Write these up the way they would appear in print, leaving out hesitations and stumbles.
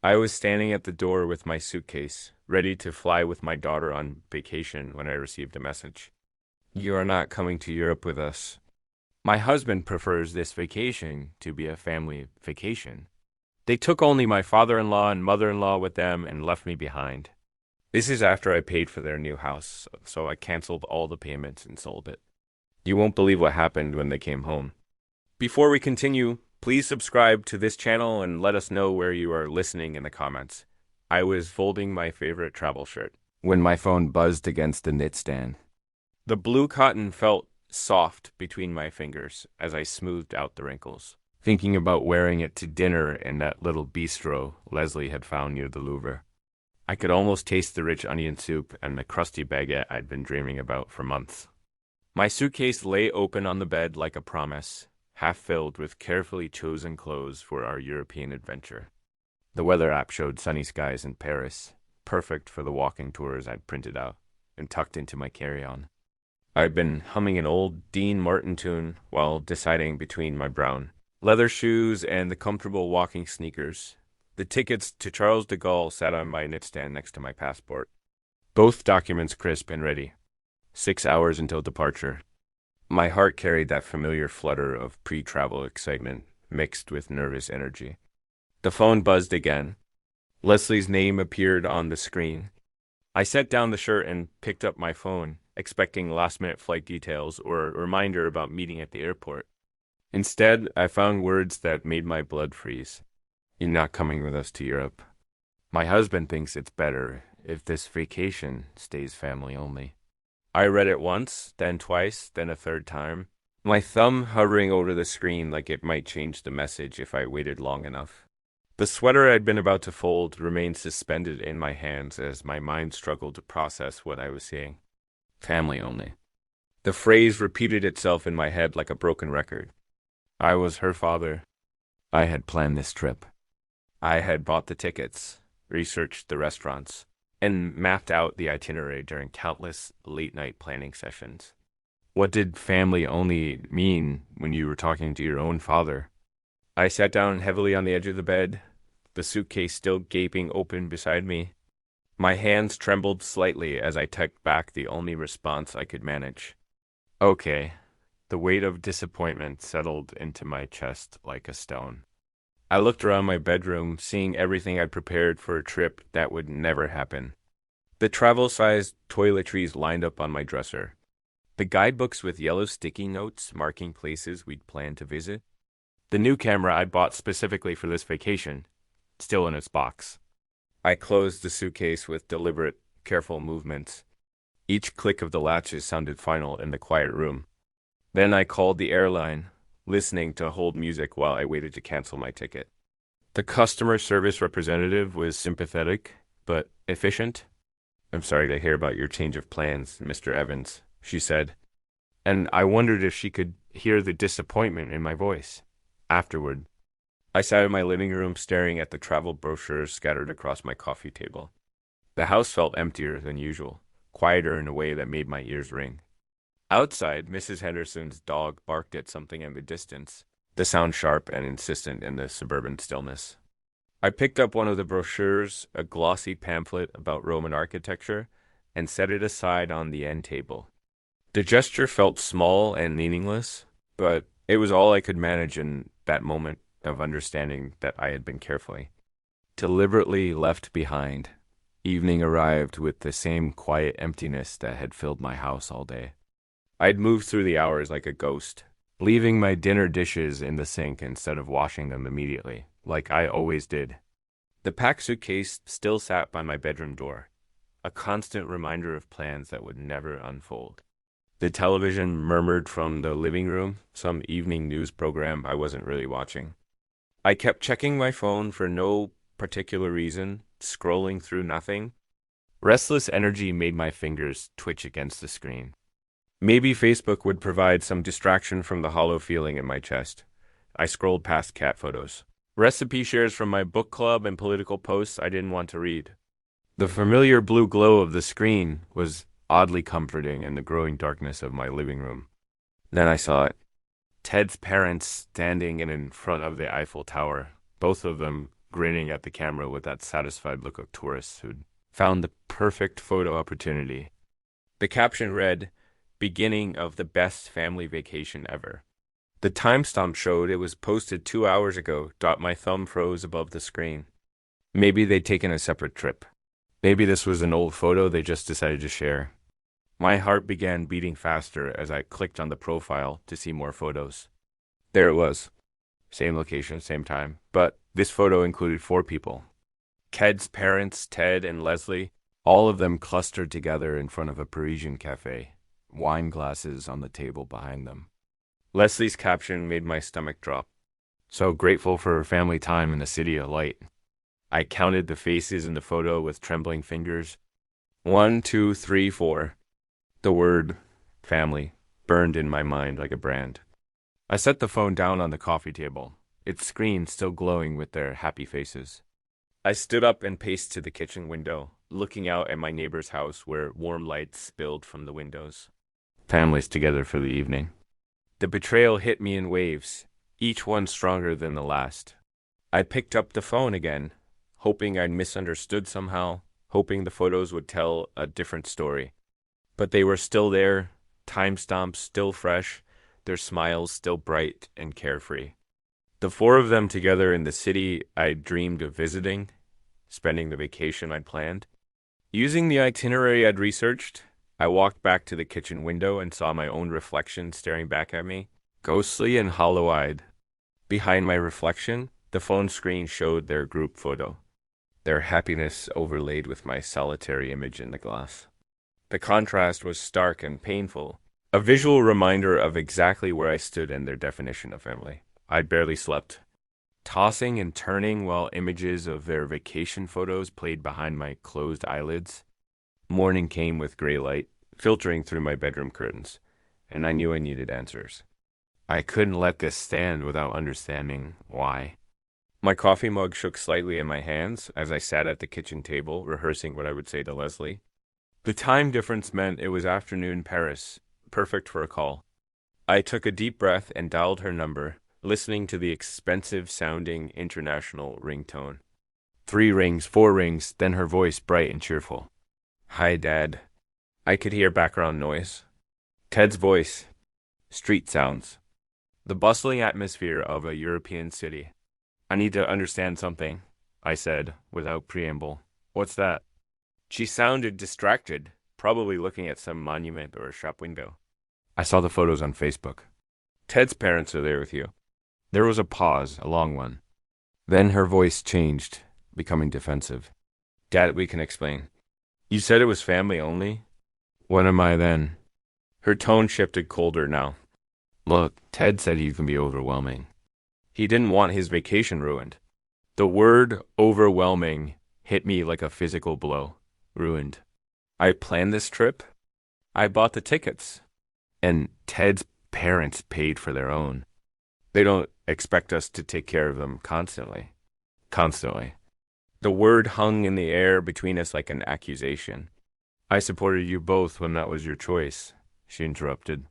I was standing at the door with my suitcase, ready to fly with my daughter on vacation when I received a message. You are not coming to Europe with us. My husband prefers this vacation to be a family vacation. They took only my father-in-law and mother-in-law with them and left me behind. This is after I paid for their new house, so I canceled all the payments and sold it. You won't believe what happened when they came home. Before we continue, please subscribe to this channel and let us know where you are listening in the comments. I was folding my favorite travel shirt when my phone buzzed against the knit stand. The blue cotton felt soft between my fingers as I smoothed out the wrinkles, thinking about wearing it to dinner in that little bistro Leslie had found near the Louvre. I could almost taste the rich onion soup and the crusty baguette I'd been dreaming about for months. My suitcase lay open on the bed like a promise, half filled with carefully chosen clothes for our European adventure. The weather app showed sunny skies in Paris, perfect for the walking tours I'd printed out and tucked into my carry-on. I'd been humming an old Dean Martin tune while deciding between my brown leather shoes and the comfortable walking sneakers. The tickets to Charles de Gaulle sat on my nightstand next to my passport. Both documents crisp and ready. 6 hours until departure. My heart carried that familiar flutter of pre-travel excitement mixed with nervous energy. The phone buzzed again. Leslie's name appeared on the screen. I set down the shirt and picked up my phone, expecting last-minute flight details or a reminder about meeting at the airport. Instead, I found words that made my blood freeze. You're not coming with us to Europe. My husband thinks it's better if this vacation stays family only. I read it once, then twice, then a third time, my thumb hovering over the screen like it might change the message if I waited long enough. The sweater I'd been about to fold remained suspended in my hands as my mind struggled to process what I was seeing. Family only. The phrase repeated itself in my head like a broken record. I was her father. I had planned this trip. I had bought the tickets, researched the restaurants, and mapped out the itinerary during countless late-night planning sessions. What did family only mean when you were talking to your own father? I sat down heavily on the edge of the bed, the suitcase still gaping open beside me. My hands trembled slightly as I typed back the only response I could manage. Okay. The weight of disappointment settled into my chest like a stone. I looked around my bedroom, seeing everything I'd prepared for a trip that would never happen. The travel-sized toiletries lined up on my dresser. The guidebooks with yellow sticky notes marking places we'd planned to visit. The new camera I'd bought specifically for this vacation, still in its box. I closed the suitcase with deliberate, careful movements. Each click of the latches sounded final in the quiet room. Then I called the airline, listening to hold music while I waited to cancel my ticket. The customer service representative was sympathetic, but efficient. I'm sorry to hear about your change of plans, Mr. Evans, she said, and I wondered if she could hear the disappointment in my voice. Afterward, I sat in my living room staring at the travel brochures scattered across my coffee table. The house felt emptier than usual, quieter in a way that made my ears ring. Outside, Mrs. Henderson's dog barked at something in the distance, the sound sharp and insistent in the suburban stillness. I picked up one of the brochures, a glossy pamphlet about Roman architecture, and set it aside on the end table. The gesture felt small and meaningless, but it was all I could manage in that moment of understanding that I had been carefully, deliberately left behind. Evening arrived with the same quiet emptiness that had filled my house all day. I'd moved through the hours like a ghost, leaving my dinner dishes in the sink instead of washing them immediately, like I always did. The packed suitcase still sat by my bedroom door, a constant reminder of plans that would never unfold. The television murmured from the living room, some evening news program I wasn't really watching. I kept checking my phone for no particular reason, scrolling through nothing. Restless energy made my fingers twitch against the screen. Maybe Facebook would provide some distraction from the hollow feeling in my chest. I scrolled past cat photos. Recipe shares from my book club and political posts I didn't want to read. The familiar blue glow of the screen was oddly comforting in the growing darkness of my living room. Then I saw it. Ted's parents standing in front of the Eiffel Tower, both of them grinning at the camera with that satisfied look of tourists who'd found the perfect photo opportunity. The caption read, "Beginning of the best family vacation ever." The timestamp showed it was posted 2 hours ago. My thumb froze above the screen. Maybe they'd taken a separate trip. Maybe this was an old photo they just decided to share. My heart began beating faster as I clicked on the profile to see more photos. There it was. Same location, same time. But this photo included 4 people. Ked's parents, Ted and Leslie, all of them clustered together in front of a Parisian cafe, wine glasses on the table behind them. Leslie's caption made my stomach drop. So grateful for her family time in a city of light. I counted the faces in the photo with trembling fingers. 1, 2, 3, 4. The word family burned in my mind like a brand. I set the phone down on the coffee table, its screen still glowing with their happy faces. I stood up and paced to the kitchen window, looking out at my neighbor's house where warm lights spilled from the windows. Families together for the evening. The betrayal hit me in waves, each one stronger than the last. I picked up the phone again, hoping I'd misunderstood somehow, hoping the photos would tell a different story. But they were still there, timestamps still fresh, their smiles still bright and carefree. The 4 of them together in the city I dreamed of visiting, spending the vacation I'd planned. Using the itinerary I'd researched, I walked back to the kitchen window and saw my own reflection staring back at me, ghostly and hollow-eyed. Behind my reflection, the phone screen showed their group photo, their happiness overlaid with my solitary image in the glass. The contrast was stark and painful, a visual reminder of exactly where I stood in their definition of family. I'd barely slept, tossing and turning while images of their vacation photos played behind my closed eyelids. Morning came with gray light, filtering through my bedroom curtains, and I knew I needed answers. I couldn't let this stand without understanding why. My coffee mug shook slightly in my hands as I sat at the kitchen table, rehearsing what I would say to Leslie. The time difference meant it was afternoon Paris, perfect for a call. I took a deep breath and dialed her number, listening to the expensive-sounding international ringtone. 3 rings, 4 rings, then her voice bright and cheerful. "Hi, Dad." I could hear background noise. Ted's voice. Street sounds. The bustling atmosphere of a European city. "I need to understand something," I said, without preamble. "What's that?" She sounded distracted, probably looking at some monument or a shop window. "I saw the photos on Facebook. Ted's parents are there with you." There was a pause, a long one. Then her voice changed, becoming defensive. "Dad, we can explain. You said it was family only? What am I then?" Her tone shifted colder now. "Look, Ted said you can be overwhelming. He didn't want his vacation ruined." The word overwhelming hit me like a physical blow. Ruined. I planned this trip. I bought the tickets. And Ted's parents paid for their own. They don't expect us to take care of them constantly. Constantly. The word hung in the air between us like an accusation. "I supported you both when that was your choice," she interrupted.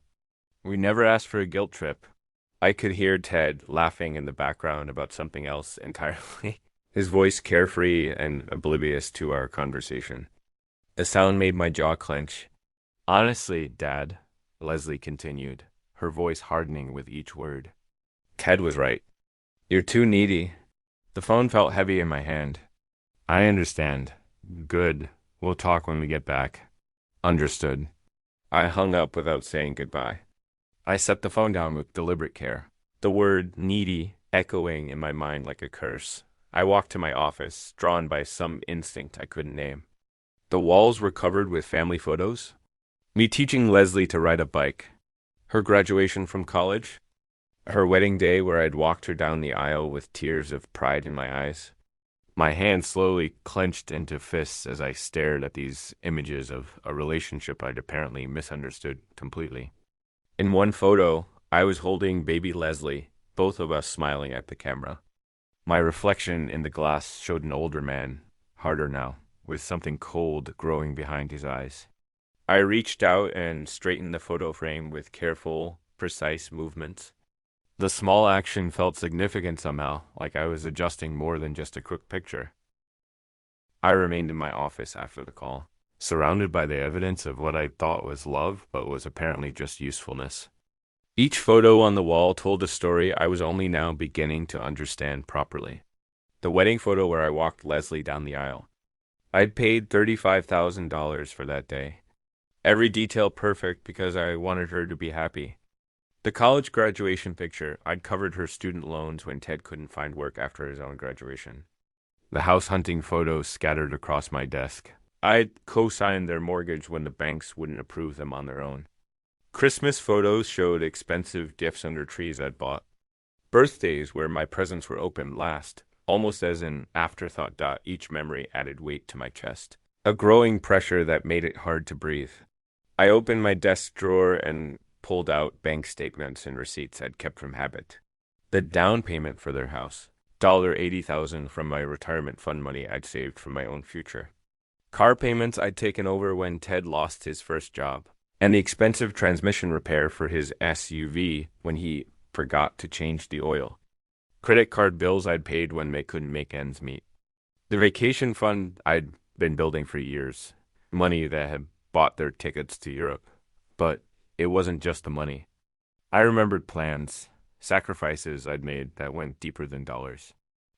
"We never asked for a guilt trip." I could hear Ted laughing in the background about something else entirely, his voice carefree and oblivious to our conversation. The sound made my jaw clench. "Honestly, Dad," Leslie continued, her voice hardening with each word. "Ted was right. You're too needy." The phone felt heavy in my hand. "I understand. Good. We'll talk when we get back." "Understood." I hung up without saying goodbye. I set the phone down with deliberate care, the word needy echoing in my mind like a curse. I walked to my office, drawn by some instinct I couldn't name. The walls were covered with family photos. Me teaching Leslie to ride a bike. Her graduation from college. Her wedding day where I'd walked her down the aisle with tears of pride in my eyes. My hands slowly clenched into fists as I stared at these images of a relationship I'd apparently misunderstood completely. In one photo, I was holding baby Leslie, both of us smiling at the camera. My reflection in the glass showed an older man, harder now, with something cold growing behind his eyes. I reached out and straightened the photo frame with careful, precise movements. The small action felt significant somehow, like I was adjusting more than just a quick picture. I remained in my office after the call, surrounded by the evidence of what I thought was love, but was apparently just usefulness. Each photo on the wall told a story I was only now beginning to understand properly. The wedding photo where I walked Leslie down the aisle. I'd paid $35,000 for that day. Every detail perfect because I wanted her to be happy. The college graduation picture, I'd covered her student loans when Ted couldn't find work after his own graduation. The house hunting photos scattered across my desk. I'd co-signed their mortgage when the banks wouldn't approve them on their own. Christmas photos showed expensive gifts under trees I'd bought. Birthdays where my presents were opened last, almost as an afterthought. Each memory added weight to my chest. A growing pressure that made it hard to breathe. I opened my desk drawer and pulled out bank statements and receipts I'd kept from habit. The down payment for their house, $80,000 from my retirement fund money I'd saved for my own future. Car payments I'd taken over when Ted lost his first job, and the expensive transmission repair for his SUV when he forgot to change the oil. Credit card bills I'd paid when they couldn't make ends meet. The vacation fund I'd been building for years, money that had bought their tickets to Europe. But it wasn't just the money. I remembered plans, sacrifices I'd made that went deeper than dollars.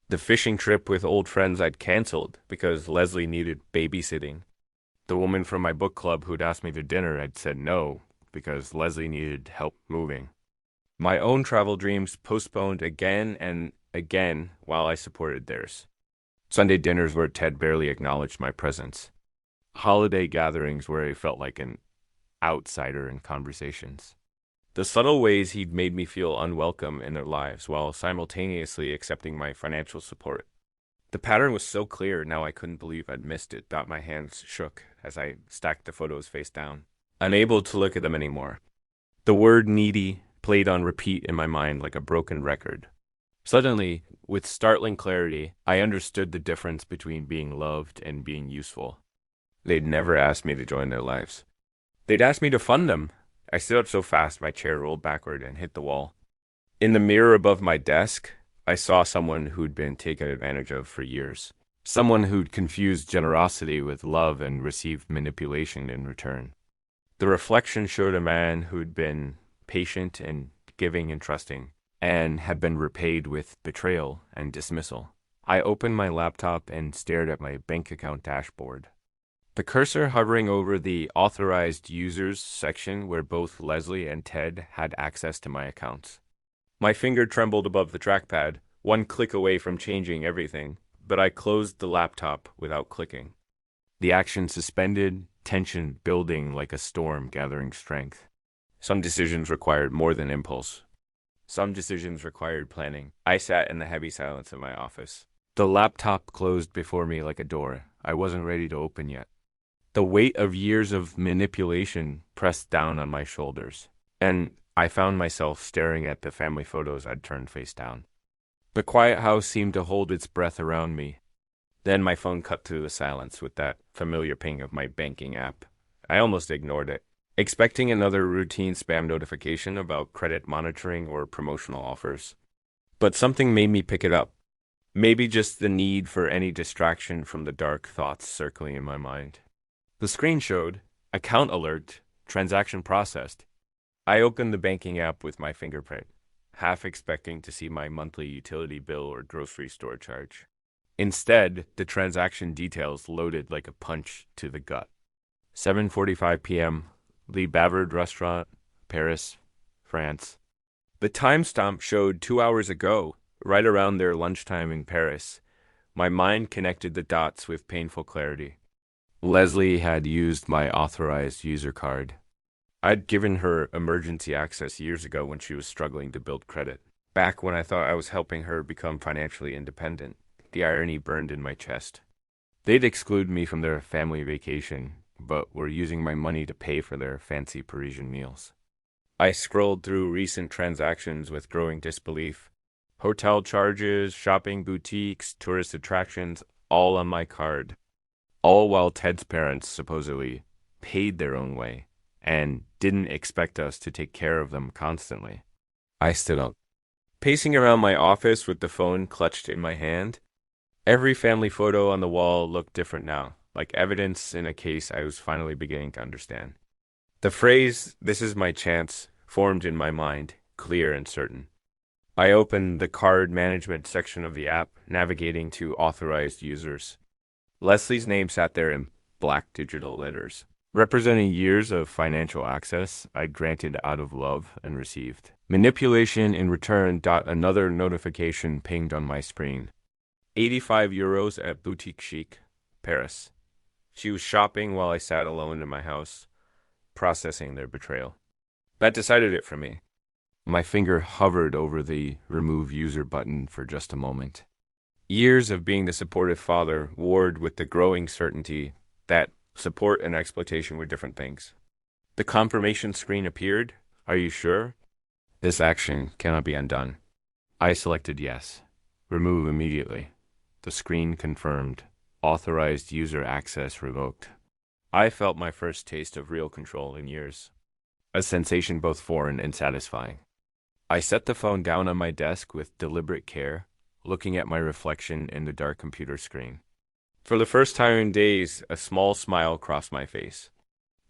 The fishing trip with old friends I'd canceled because Leslie needed babysitting. The woman from my book club who'd asked me to dinner, I'd said no because Leslie needed help moving. My own travel dreams postponed again and again while I supported theirs. Sunday dinners where Ted barely acknowledged my presence. Holiday gatherings where I felt like an outsider in conversations. The subtle ways he'd made me feel unwelcome in their lives while simultaneously accepting my financial support. The pattern was so clear now I couldn't believe I'd missed it. My hands shook as I stacked the photos face down, unable to look at them anymore. The word needy played on repeat in my mind like a broken record. Suddenly, with startling clarity, I understood the difference between being loved and being useful. They'd never asked me to join their lives. They'd asked me to fund them. I stood up so fast my chair rolled backward and hit the wall. In the mirror above my desk, I saw someone who'd been taken advantage of for years. Someone who'd confused generosity with love and received manipulation in return. The reflection showed a man who'd been patient and giving and trusting, and had been repaid with betrayal and dismissal. I opened my laptop and stared at my bank account dashboard. The cursor hovering over the authorized users section where both Leslie and Ted had access to my accounts. My finger trembled above the trackpad, one click away from changing everything, but I closed the laptop without clicking. The action suspended, tension building like a storm gathering strength. Some decisions required more than impulse. Some decisions required planning. I sat in the heavy silence of my office. The laptop closed before me like a door I wasn't ready to open yet. The weight of years of manipulation pressed down on my shoulders, and I found myself staring at the family photos I'd turned face down. The quiet house seemed to hold its breath around me. Then my phone cut through the silence with that familiar ping of my banking app. I almost ignored it, expecting another routine spam notification about credit monitoring or promotional offers. But something made me pick it up. Maybe just the need for any distraction from the dark thoughts circling in my mind. The screen showed, account alert, transaction processed. I opened the banking app with my fingerprint, half expecting to see my monthly utility bill or grocery store charge. Instead, the transaction details loaded like a punch to the gut. 7:45 p.m., Le Bavard Restaurant, Paris, France. The timestamp showed 2 hours ago, right around their lunchtime in Paris. My mind connected the dots with painful clarity. Leslie had used my authorized user card. I'd given her emergency access years ago when she was struggling to build credit, back when I thought I was helping her become financially independent. The irony burned in my chest. They'd exclude me from their family vacation, but were using my money to pay for their fancy Parisian meals. I scrolled through recent transactions with growing disbelief. Hotel charges, shopping boutiques, tourist attractions, all on my card. All while Ted's parents supposedly paid their own way and didn't expect us to take care of them constantly. I stood up. pacing around my office with the phone clutched in my hand. Every family photo on the wall looked different now, like evidence in a case I was finally beginning to understand. The phrase, "this is my chance," formed in my mind, clear and certain. I opened the card management section of the app, navigating to authorized users. Leslie's name sat there in black digital letters, representing years of financial access I'd granted out of love and received. Manipulation in return. Another notification pinged on my screen. 85 euros at Boutique Chic, Paris. She was shopping while I sat alone in my house, processing their betrayal. That decided it for me. My finger hovered over the remove user button for just a moment. Years of being the supportive father warred with the growing certainty that support and exploitation were different things. The confirmation screen appeared. Are you sure? This action cannot be undone. I selected yes. Remove immediately. The screen confirmed. Authorized user access revoked. I felt my first taste of real control in years. A sensation both foreign and satisfying. I set the phone down on my desk with deliberate care, looking at my reflection in the dark computer screen. For the first time in days, a small smile crossed my face.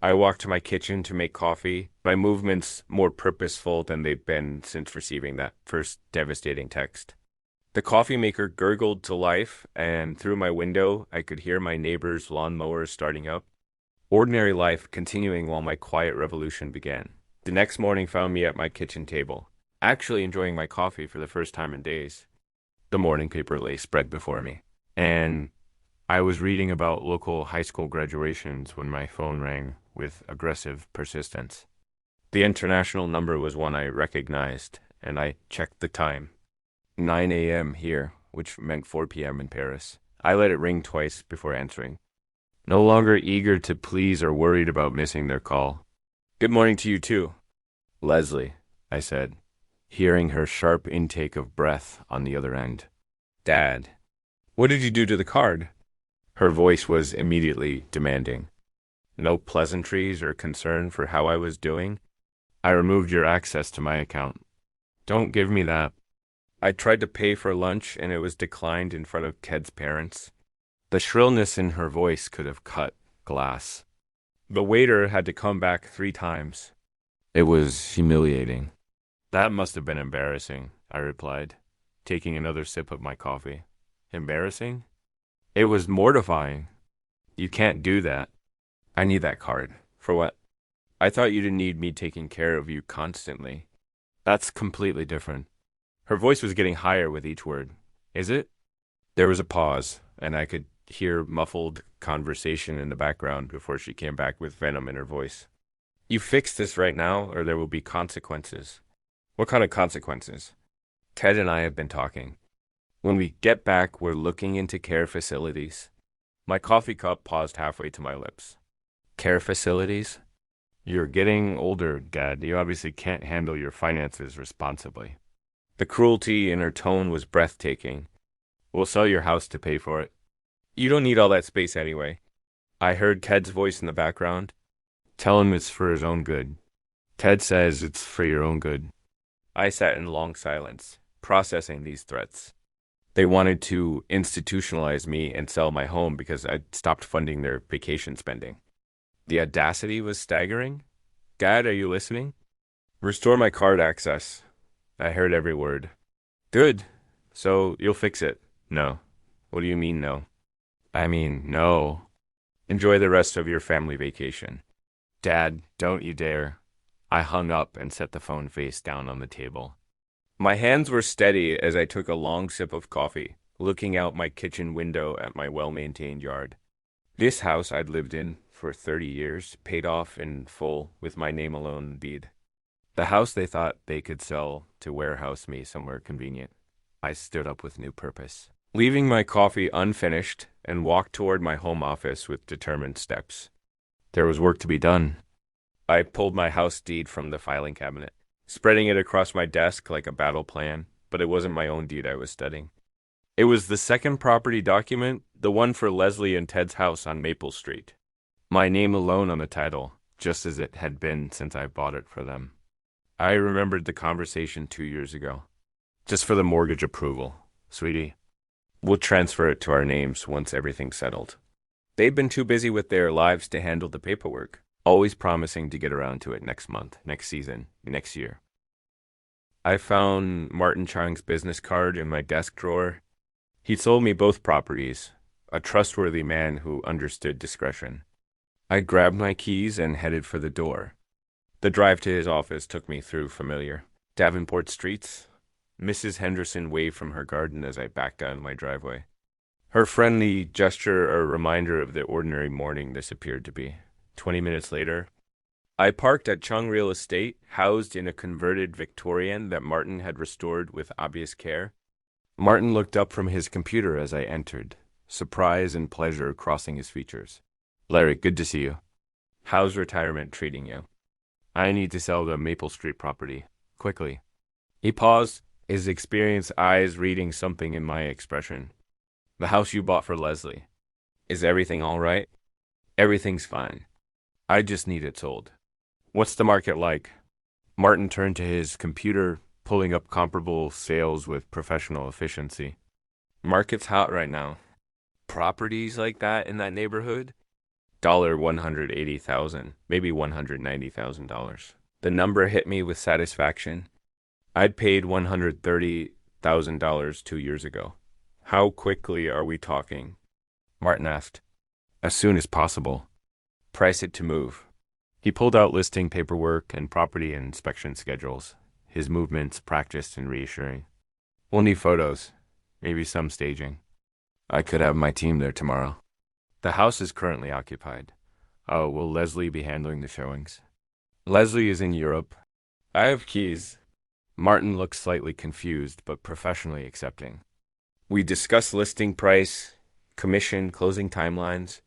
I walked to my kitchen to make coffee, my movements more purposeful than they'd been since receiving that first devastating text. The coffee maker gurgled to life, and through my window, I could hear my neighbor's lawnmower starting up. Ordinary life continuing while my quiet revolution began. The next morning found me at my kitchen table, actually enjoying my coffee for the first time in days. The morning paper lay spread before me, and I was reading about local high school graduations when my phone rang with aggressive persistence. The international number was one I recognized, and I checked the time. 9 a.m. here, which meant 4 p.m. in Paris. I let it ring twice before answering. No longer eager to please or worried about missing their call. "Good morning to you too, Leslie," I said, hearing her sharp intake of breath on the other end. "Dad, what did you do to the card?" Her voice was immediately demanding. No pleasantries or concern for how I was doing. "I removed your access to my account." "Don't give me that." I tried to pay for lunch and it was declined in front of Ked's parents. The shrillness in her voice could have cut glass. The waiter had to come back 3 times. It was humiliating. "That must have been embarrassing," I replied, taking another sip of my coffee. "Embarrassing?" "It was mortifying." "You can't do that." "I need that card." "For what?" "I thought you didn't need me taking care of you constantly." "That's completely different." Her voice was getting higher with each word. "Is it?" There was a pause, and I could hear muffled conversation in the background before she came back with venom in her voice. "You fix this right now, or there will be consequences." "What kind of consequences?" "Ted and I have been talking. When we get back, we're looking into care facilities." My coffee cup paused halfway to my lips. "Care facilities?" "You're getting older, Dad. You obviously can't handle your finances responsibly." The cruelty in her tone was breathtaking. "We'll sell your house to pay for it." "You don't need all that space anyway." I heard Ted's voice in the background. "Tell him it's for his own good." "Ted says it's for your own good." I sat in long silence, processing these threats. They wanted to institutionalize me and sell my home because I'd stopped funding their vacation spending. The audacity was staggering. "Dad, are you listening?" "Restore my card access." I heard every word. "Good. So you'll fix it?" "No." "What do you mean, no?" "I mean, no." "Enjoy the rest of your family vacation." "Dad, don't you dare." I hung up and set the phone face down on the table. My hands were steady as I took a long sip of coffee, looking out my kitchen window at my well-maintained yard. This house I'd lived in for 30 years, paid off in full with my name alone deed. The house they thought they could sell to warehouse me somewhere convenient. I stood up with new purpose, leaving my coffee unfinished, and walked toward my home office with determined steps. There was work to be done. I pulled my house deed from the filing cabinet, spreading it across my desk like a battle plan, but it wasn't my own deed I was studying. It was the second property document, the one for Leslie and Ted's house on Maple Street. My name alone on the title, just as it had been since I bought it for them. I remembered the conversation 2 years ago. Just for the mortgage approval, sweetie. We'll transfer it to our names once everything's settled. They've been too busy with their lives to handle the paperwork, always promising to get around to it next month, next season, next year. I found Martin Chang's business card in my desk drawer. He sold me both properties, a trustworthy man who understood discretion. I grabbed my keys and headed for the door. The drive to his office took me through familiar Davenport streets. Mrs. Henderson waved from her garden as I backed down my driveway. Her friendly gesture a reminder of the ordinary morning this appeared to be. 20 minutes later, I parked at Chung Real Estate, housed in a converted Victorian that Martin had restored with obvious care. Martin looked up from his computer as I entered, surprise and pleasure crossing his features. Larry, good to see you. How's retirement treating you? I need to sell the Maple Street property. Quickly. He paused, his experienced eyes reading something in my expression. The house you bought for Leslie. Is everything all right? Everything's fine. I just need it sold. What's the market like? Martin turned to his computer, pulling up comparable sales with professional efficiency. Market's hot right now. Properties like that in that neighborhood? $180,000, maybe $190,000. The number hit me with satisfaction. I'd paid $130,000 2 years ago. How quickly are we talking? Martin asked. As soon as possible. Price it to move. He pulled out listing paperwork and property inspection schedules, his movements practiced and reassuring. We'll need photos, maybe some staging. I could have my team there tomorrow. The house is currently occupied. Oh, will Leslie be handling the showings? Leslie is in Europe. I have keys. Martin looked slightly confused, but professionally accepting. We discussed listing price, commission, closing timelines.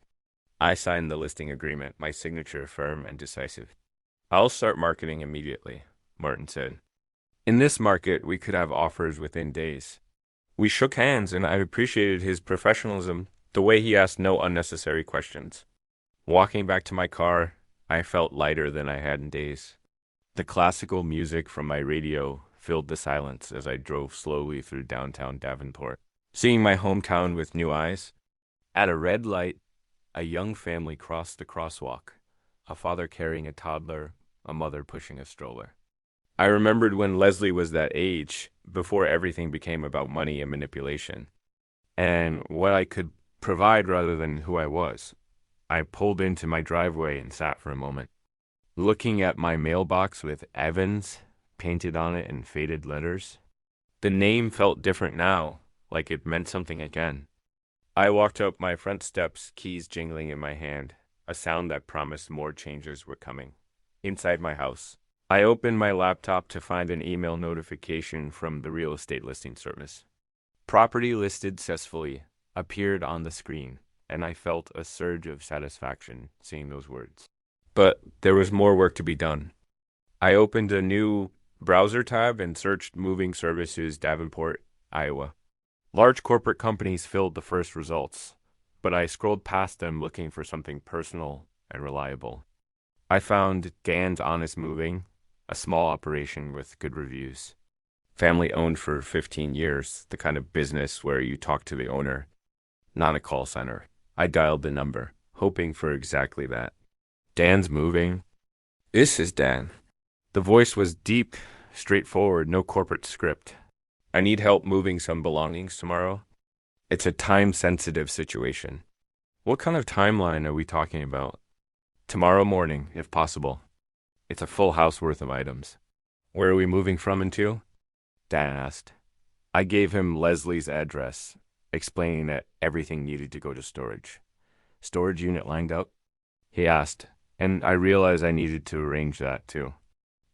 I signed the listing agreement, my signature firm and decisive. I'll start marketing immediately, Martin said. In this market, we could have offers within days. We shook hands, and I appreciated his professionalism, the way he asked no unnecessary questions. Walking back to my car, I felt lighter than I had in days. The classical music from my radio filled the silence as I drove slowly through downtown Davenport, seeing my hometown with new eyes. At a red light, a young family crossed the crosswalk, a father carrying a toddler, a mother pushing a stroller. I remembered when Leslie was that age, before everything became about money and manipulation, and what I could provide rather than who I was. I pulled into my driveway and sat for a moment, looking at my mailbox with Evans painted on it in faded letters. The name felt different now, like it meant something again. I walked up my front steps, keys jingling in my hand, a sound that promised more changes were coming. Inside my house, I opened my laptop to find an email notification from the real estate listing service. Property listed successfully appeared on the screen, and I felt a surge of satisfaction seeing those words. But there was more work to be done. I opened a new browser tab and searched Moving Services Davenport, Iowa. Large corporate companies filled the first results, but I scrolled past them looking for something personal and reliable. I found Dan's Honest Moving, a small operation with good reviews. Family owned for 15 years, the kind of business where you talk to the owner, not a call center. I dialed the number, hoping for exactly that. Dan's Moving. This is Dan. The voice was deep, straightforward, no corporate script. I need help moving some belongings tomorrow. It's a time-sensitive situation. What kind of timeline are we talking about? Tomorrow morning, if possible. It's a full house worth of items. Where are we moving from and to? Dan asked. I gave him Leslie's address, explaining that everything needed to go to storage. Storage unit lined up? He asked, and I realized I needed to arrange that too.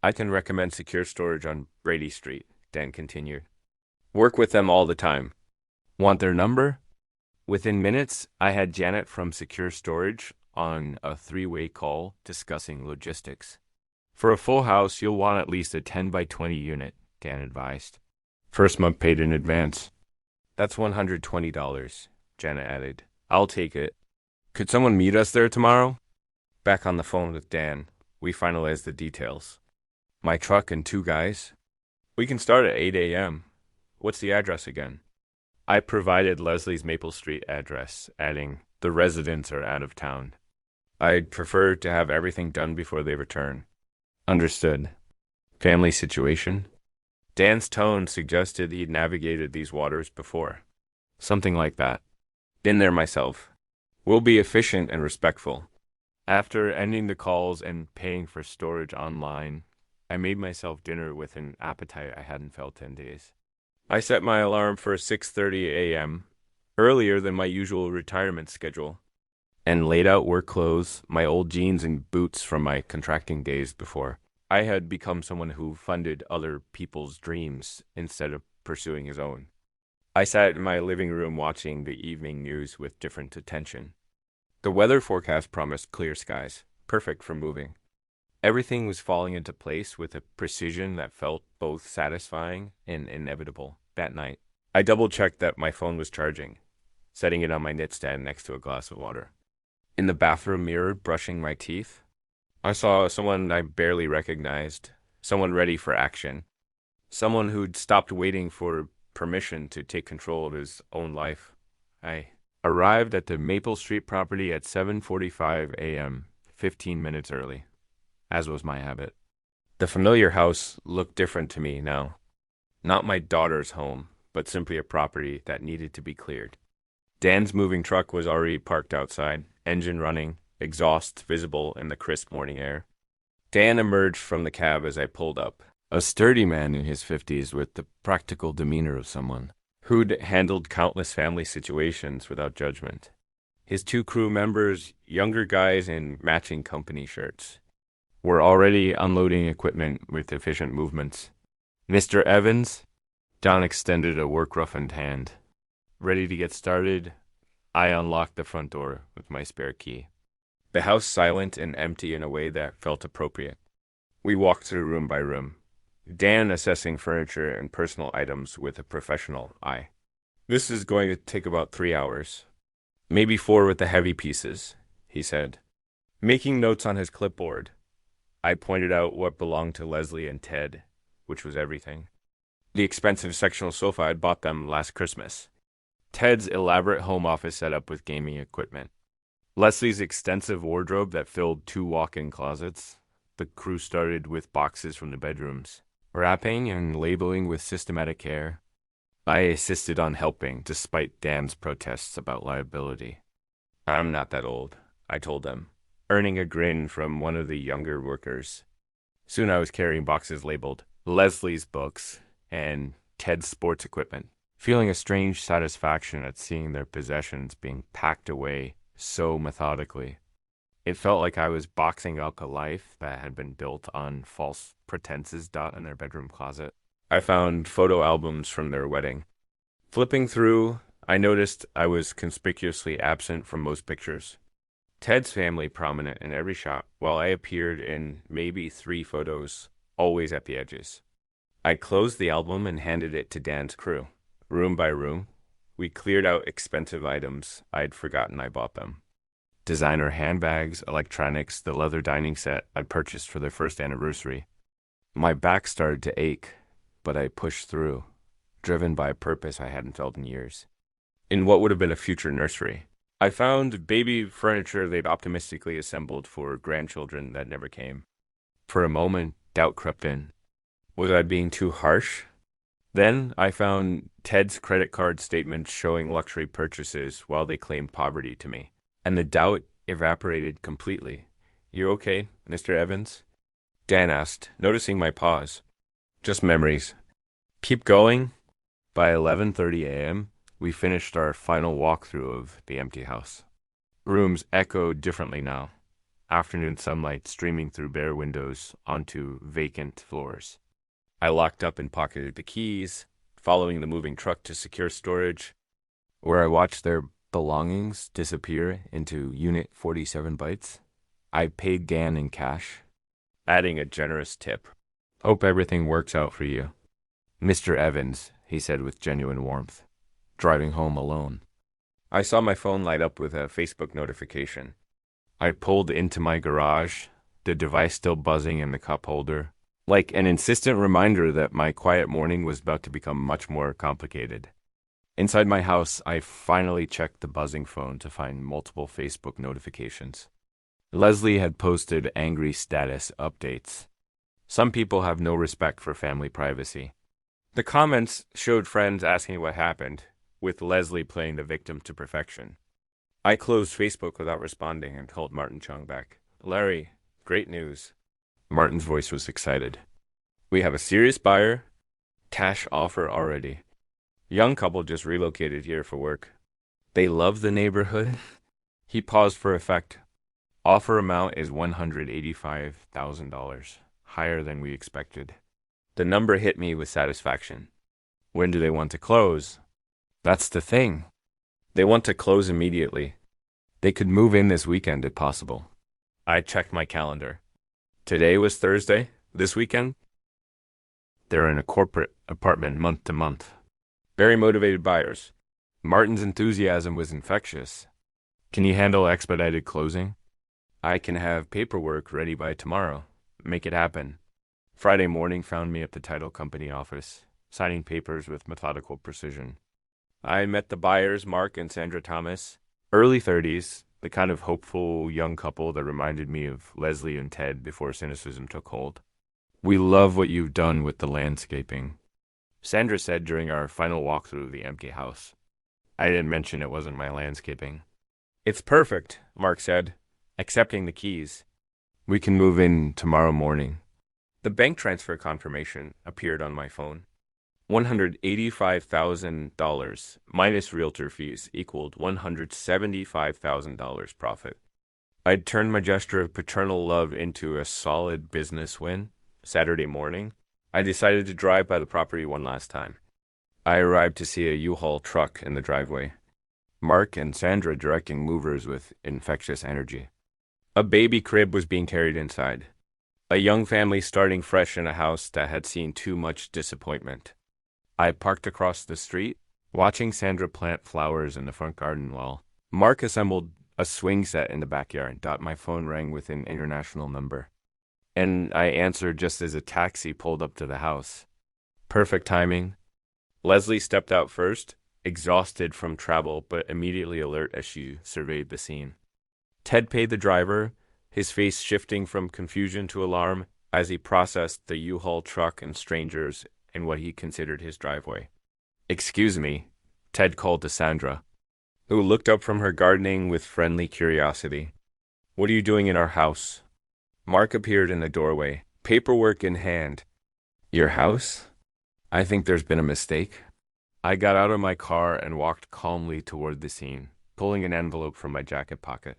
I can recommend secure storage on Brady Street, Dan continued. Work with them all the time. Want their number? Within minutes, I had Janet from Secure Storage on a 3-way call discussing logistics. For a full house, you'll want at least a 10 by 20 unit, Dan advised. First month paid in advance. That's $120, Janet added. I'll take it. Could someone meet us there tomorrow? Back on the phone with Dan, we finalized the details. My truck and 2 guys. We can start at 8 a.m. What's the address again? I provided Leslie's Maple Street address, adding, the residents are out of town. I'd prefer to have everything done before they return. Understood. Family situation? Dan's tone suggested he'd navigated these waters before. Something like that. Been there myself. We'll be efficient and respectful. After ending the calls and paying for storage online, I made myself dinner with an appetite I hadn't felt in days. I set my alarm for 6:30 a.m., earlier than my usual retirement schedule, and laid out work clothes, my old jeans and boots from my contracting days before. I had become someone who funded other people's dreams instead of pursuing his own. I sat in my living room watching the evening news with different attention. The weather forecast promised clear skies, perfect for moving. Everything was falling into place with a precision that felt both satisfying and inevitable that night. I double-checked that my phone was charging, setting it on my nightstand next to a glass of water. In the bathroom mirror, brushing my teeth, I saw someone I barely recognized, someone ready for action, someone who'd stopped waiting for permission to take control of his own life. I arrived at the Maple Street property at 7:45 a.m., 15 minutes early, as was my habit. The familiar house looked different to me now. Not my daughter's home, but simply a property that needed to be cleared. Dan's moving truck was already parked outside, engine running, exhaust visible in the crisp morning air. Dan emerged from the cab as I pulled up, a sturdy man in his 50s with the practical demeanor of someone who'd handled countless family situations without judgment. His two crew members, younger guys in matching company shirts, were already unloading equipment with efficient movements. Mr. Evans? Don extended a work-roughened hand. Ready to get started, I unlocked the front door with my spare key. The house silent and empty in a way that felt appropriate. We walked through room by room, Dan assessing furniture and personal items with a professional eye. This is going to take about 3 hours. Maybe 4 with the heavy pieces, he said. Making notes on his clipboard, I pointed out what belonged to Leslie and Ted, which was everything. The expensive sectional sofa I'd bought them last Christmas. Ted's elaborate home office setup with gaming equipment. Leslie's extensive wardrobe that filled 2 walk-in closets. The crew started with boxes from the bedrooms. Wrapping and labeling with systematic care. I insisted on helping, despite Dan's protests about liability. I'm not that old, I told them, earning a grin from one of the younger workers. Soon I was carrying boxes labeled Leslie's books and Ted's sports equipment, feeling a strange satisfaction at seeing their possessions being packed away so methodically. It felt like I was boxing up a life that had been built on false pretenses in their bedroom closet. I found photo albums from their wedding. Flipping through, I noticed I was conspicuously absent from most pictures. Ted's family prominent in every shot, while I appeared in maybe 3 photos, always at the edges. I closed the album and handed it to Dan's crew. Room by room, we cleared out expensive items I'd forgotten I bought them. Designer handbags, electronics, the leather dining set I'd purchased for their first anniversary. My back started to ache, but I pushed through, driven by a purpose I hadn't felt in years. In what would have been a future nursery, I found baby furniture they'd optimistically assembled for grandchildren that never came. For a moment, doubt crept in. Was I being too harsh? Then I found Ted's credit card statements showing luxury purchases while they claimed poverty to me. And the doubt evaporated completely. You okay, Mr. Evans? Dan asked, noticing my pause. Just memories. Keep going. By 11:30 a.m., we finished our final walkthrough of the empty house. Rooms echoed differently now. Afternoon sunlight streaming through bare windows onto vacant floors. I locked up and pocketed the keys, following the moving truck to secure storage, where I watched their belongings disappear into Unit 47 bytes. I paid Dan in cash, adding a generous tip. Hope everything works out for you. Mr. Evans, he said with genuine warmth, driving home alone. I saw my phone light up with a Facebook notification. I pulled into my garage, the device still buzzing in the cup holder, like an insistent reminder that my quiet morning was about to become much more complicated. Inside my house, I finally checked the buzzing phone to find multiple Facebook notifications. Leslie had posted angry status updates. Some people have no respect for family privacy. The comments showed friends asking what happened, with Leslie playing the victim to perfection. I closed Facebook without responding and called Martin Chung back. Larry, great news. Martin's voice was excited. We have a serious buyer. Cash offer already. Young couple just relocated here for work. They love the neighborhood. He paused for effect. Offer amount is $185,000, higher than we expected. The number hit me with satisfaction. When do they want to close? That's the thing. They want to close immediately. They could move in this weekend if possible. I checked my calendar. Today was Thursday. This weekend? They're in a corporate apartment month to month. Very motivated buyers. Martin's enthusiasm was infectious. Can you handle expedited closing? I can have paperwork ready by tomorrow. Make it happen. Friday morning found me at the title company office, signing papers with methodical precision. I met the buyers, Mark and Sandra Thomas, early 30s, the kind of hopeful young couple that reminded me of Leslie and Ted before cynicism took hold. We love what you've done with the landscaping, Sandra said during our final walkthrough of the empty house. I didn't mention it wasn't my landscaping. It's perfect, Mark said, accepting the keys. We can move in tomorrow morning. The bank transfer confirmation appeared on my phone. $185,000 minus realtor fees equaled $175,000 profit. I'd turned my gesture of paternal love into a solid business win. Saturday morning, I decided to drive by the property one last time. I arrived to see a U-Haul truck in the driveway. Mark and Sandra directing movers with infectious energy. A baby crib was being carried inside. A young family starting fresh in a house that had seen too much disappointment. I parked across the street, watching Sandra plant flowers in the front garden while Mark assembled a swing set in the backyard. My phone rang with an international number, and I answered just as a taxi pulled up to the house. Perfect timing. Leslie stepped out first, exhausted from travel but immediately alert as she surveyed the scene. Ted paid the driver, his face shifting from confusion to alarm as he processed the U-Haul truck and strangers in what he considered his driveway. Excuse me, Ted called to Sandra, who looked up from her gardening with friendly curiosity. What are you doing in our house? Mark appeared in the doorway, paperwork in hand. Your house? I think there's been a mistake. I got out of my car and walked calmly toward the scene, pulling an envelope from my jacket pocket.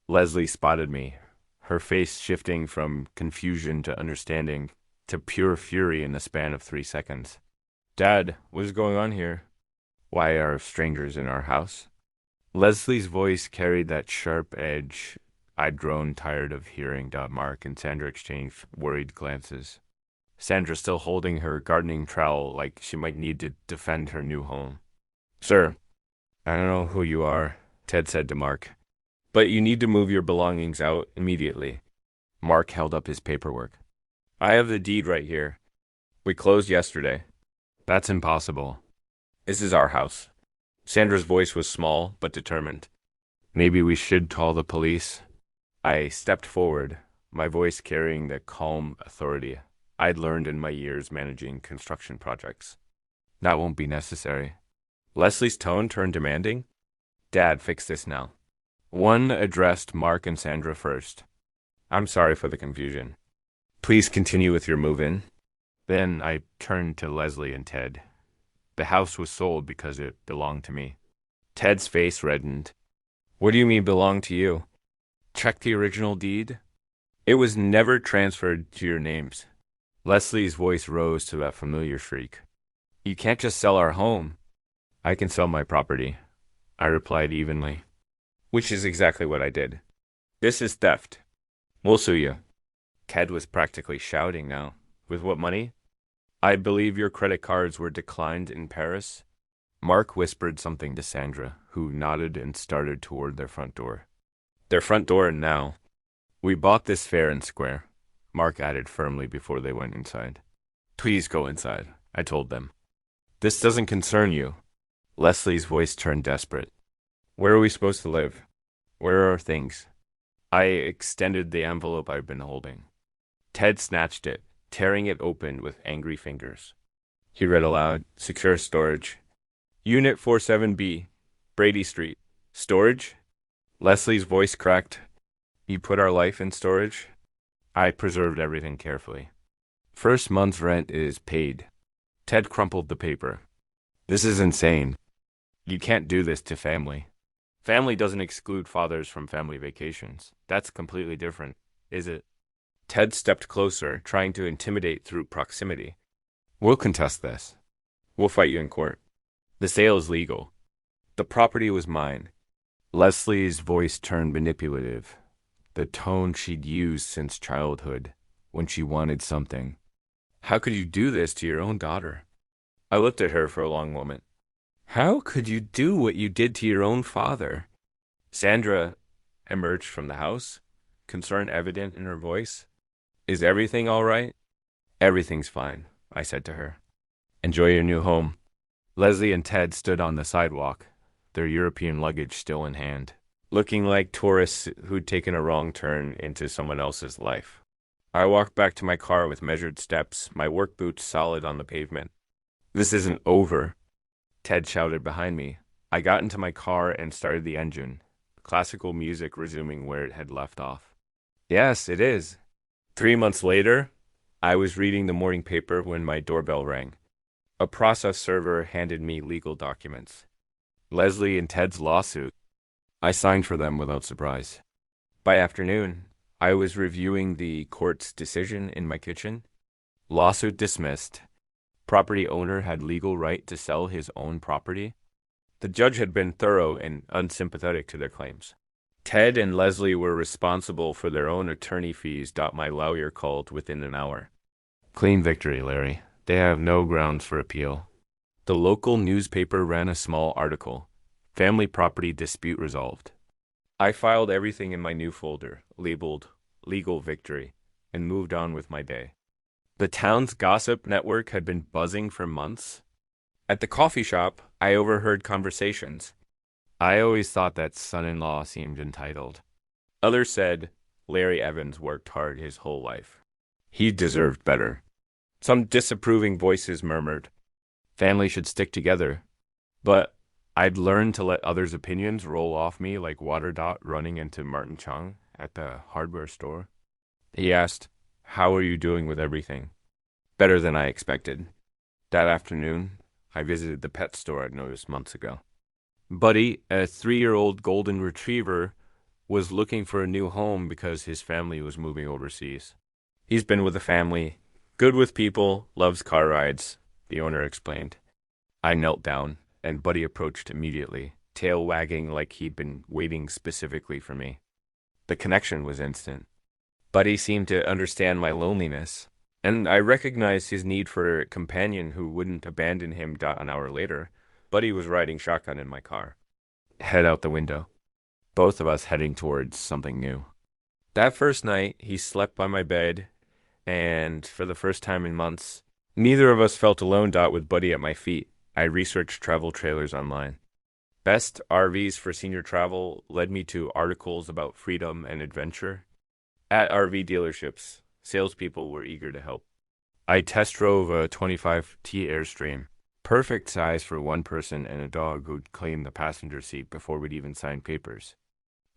Leslie spotted me, her face shifting from confusion to understanding to pure fury in the span of 3 seconds. Dad, what is going on here? Why are strangers in our house? Leslie's voice carried that sharp edge I'd grown tired of hearing. Mark and Sandra exchanged worried glances. Sandra still holding her gardening trowel like she might need to defend her new home. Sir, I don't know who you are, Ted said to Mark, but you need to move your belongings out immediately. Mark held up his paperwork. I have the deed right here. We closed yesterday. That's impossible. This is our house. Sandra's voice was small but determined. Maybe we should call the police. I stepped forward, my voice carrying the calm authority I'd learned in my years managing construction projects. That won't be necessary. Leslie's tone turned demanding. Dad, fix this now. One addressed Mark and Sandra first. I'm sorry for the confusion. Please continue with your move-in. Then I turned to Leslie and Ted. The house was sold because it belonged to me. Ted's face reddened. What do you mean belonged to you? Check the original deed. It was never transferred to your names. Leslie's voice rose to that familiar shriek. You can't just sell our home. I can sell my property, I replied evenly. Which is exactly what I did. This is theft. We'll sue you. Ted was practically shouting now. With what money? I believe your credit cards were declined in Paris. Mark whispered something to Sandra, who nodded and started toward their front door. Their front door now. We bought this fair and square. Mark added firmly before they went inside. Please go inside, I told them. This doesn't concern you. Leslie's voice turned desperate. Where are we supposed to live? Where are our things? I extended the envelope I'd been holding. Ted snatched it, tearing it open with angry fingers. He read aloud, secure storage. Unit 47B, Brady Street. Storage? Leslie's voice cracked. You put our life in storage? I preserved everything carefully. First month's rent is paid. Ted crumpled the paper. This is insane. You can't do this to family. Family doesn't exclude fathers from family vacations. That's completely different, is it? Ted stepped closer, trying to intimidate through proximity. We'll contest this. We'll fight you in court. The sale is legal. The property was mine. Leslie's voice turned manipulative, the tone she'd used since childhood, when she wanted something. How could you do this to your own daughter? I looked at her for a long moment. How could you do what you did to your own father? Sandra emerged from the house, concern evident in her voice. Is everything all right? Everything's fine, I said to her. Enjoy your new home. Leslie and Ted stood on the sidewalk, their European luggage still in hand, looking like tourists who'd taken a wrong turn into someone else's life. I walked back to my car with measured steps, my work boots solid on the pavement. This isn't over, Ted shouted behind me. I got into my car and started the engine, classical music resuming where it had left off. Yes, it is. 3 months later, I was reading the morning paper when my doorbell rang. A process server handed me legal documents. Leslie and Ted's lawsuit. I signed for them without surprise. By afternoon, I was reviewing the court's decision in my kitchen. Lawsuit dismissed. Property owner had legal right to sell his own property. The judge had been thorough and unsympathetic to their claims. Ted and Leslie were responsible for their own attorney fees. My lawyer called within an hour. Clean victory, Larry. They have no grounds for appeal. The local newspaper ran a small article. Family property dispute resolved. I filed everything in my new folder, labeled Legal Victory, and moved on with my day. The town's gossip network had been buzzing for months. At the coffee shop, I overheard conversations. I always thought that son-in-law seemed entitled. Others said Larry Evans worked hard his whole life. He deserved better. Some disapproving voices murmured, family should stick together. But I'd learned to let others' opinions roll off me like water dot running into Martin Chung at the hardware store. He asked, how are you doing with everything? Better than I expected. That afternoon, I visited the pet store I'd noticed months ago. Buddy, a 3-year-old golden retriever, was looking for a new home because his family was moving overseas. He's been with the family, good with people, loves car rides, the owner explained. I knelt down, and Buddy approached immediately, tail wagging like he'd been waiting specifically for me. The connection was instant. Buddy seemed to understand my loneliness, and I recognized his need for a companion who wouldn't abandon him. An hour later, Buddy was riding shotgun in my car. Head out the window. Both of us heading towards something new. That first night, he slept by my bed, and for the first time in months, neither of us felt alone. With Buddy at my feet, I researched travel trailers online. Best RVs for senior travel led me to articles about freedom and adventure. At RV dealerships, salespeople were eager to help. I test drove a 25T Airstream. Perfect size for one person and a dog who'd claim the passenger seat before we'd even sign papers.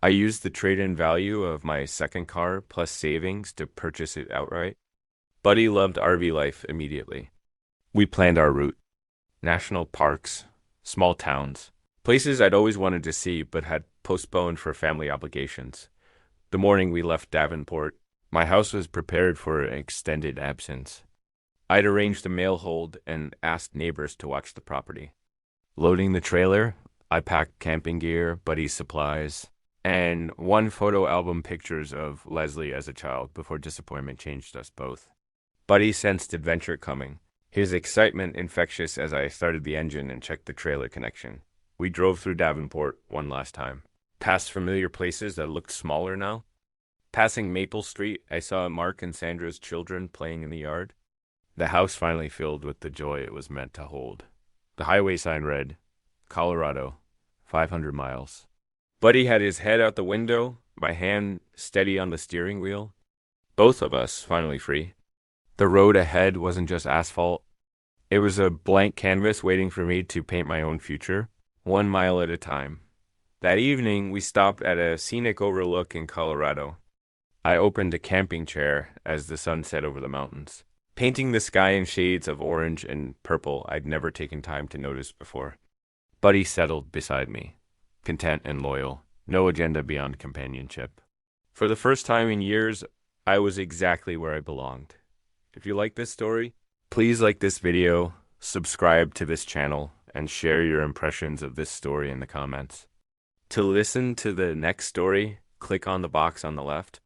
I used the trade-in value of my second car plus savings to purchase it outright. Buddy loved RV life immediately. We planned our route. National parks, small towns, places I'd always wanted to see but had postponed for family obligations. The morning we left Davenport, my house was prepared for an extended absence. I'd arranged a mail hold and asked neighbors to watch the property. Loading the trailer, I packed camping gear, Buddy's supplies, and 1 photo album pictures of Leslie as a child before disappointment changed us both. Buddy sensed adventure coming, his excitement infectious as I started the engine and checked the trailer connection. We drove through Davenport one last time, past familiar places that looked smaller now. Passing Maple Street, I saw Mark and Sandra's children playing in the yard. The house finally filled with the joy it was meant to hold. The highway sign read, Colorado, 500 miles. Buddy had his head out the window, my hand steady on the steering wheel. Both of us finally free. The road ahead wasn't just asphalt. It was a blank canvas waiting for me to paint my own future, 1 mile at a time. That evening, we stopped at a scenic overlook in Colorado. I opened a camping chair as the sun set over the mountains, painting the sky in shades of orange and purple I'd never taken time to notice before. Buddy settled beside me, content and loyal, no agenda beyond companionship. For the first time in years, I was exactly where I belonged. If you like this story, please like this video, subscribe to this channel, and share your impressions of this story in the comments. To listen to the next story, click on the box on the left.